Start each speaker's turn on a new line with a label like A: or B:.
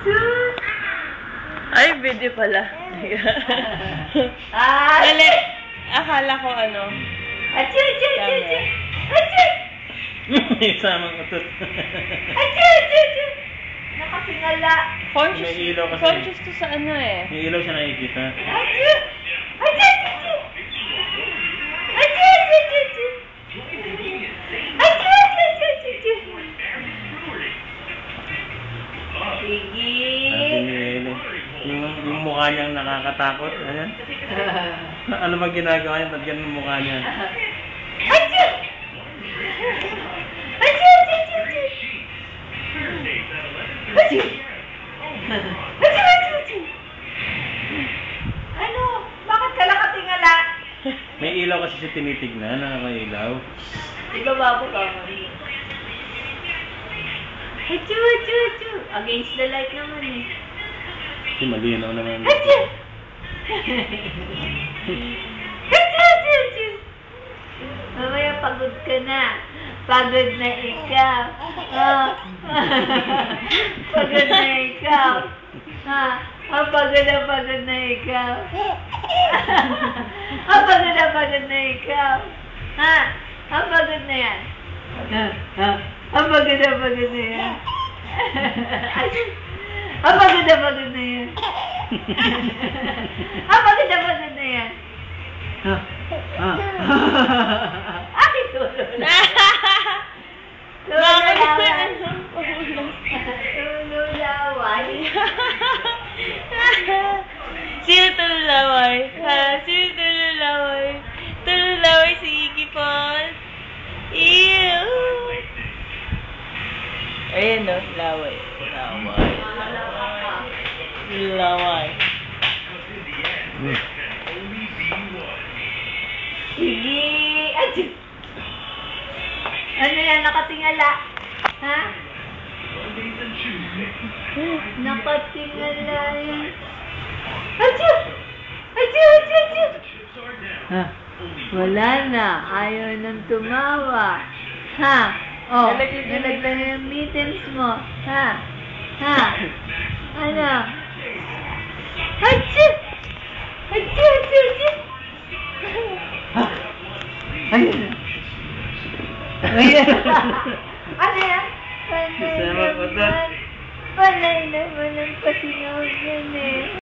A: Sus!
B: Ay, video pala. Dali. Akala ko ano.
A: Achoo, achoo, achoo, achoo. Achoo!
C: Isamang utot.
A: Achoo, achoo, achoo. Nakatingala.
C: May ilaw kasi.
B: Conscious to sa ano eh.
C: May ilaw siya nakikita.
A: Achoo! Achoo, achoo, achoo. Achoo, achoo, achoo, achoo. Achoo, achoo, achoo, achoo. Sige.
C: Yung mukha niyang nakakatakot. Ayan. Ano ba ginagawa niya? Ba't ganun yung mukha niya?
A: Achoo! Achoo, achoo, achoo, achoo. Achoo! Achoo, achoo, achoo. Ano? Bakit ka nakatingala?
C: May ilaw kasi siya tinitignan. Nakakailaw.
A: Ibaba mo ka. Achoo, achoo, achoo. Against the light naman eh.
C: Kasi malinaw naman.
A: Achoo! Achoo, achoo, achoo. Mamaya pagod ka na. Pagod na ikaw. Oh. Pagod na ikaw. Ha? Pagod na ikaw. Pagod na ikaw. Ha? Pagod na yan. Pagod na yan. Pagod na yan. Pagod na yan. Ay, tululaway. Tululaway.
B: Sino tululaway? Ha? Sino tululaway? Tululaway si Iggy Paul. Ew! Ayan o, laway. Laway.
A: Sige. Achoo. Ano yan? Nakatingala. Ha? Nakatingala yan. Achoo! Achoo! Achoo! Achoo! Ha? Wala na. Ayaw nang tumawa. Ha? Oh, nalaglag na yung mittens mo. Ha? Ha? Ano? Achoo! Achoo! Achoo! Achoo! Ayun na. Ayun na. Ano yan? Panay naman. Panay naman ang pasingaw yan eh.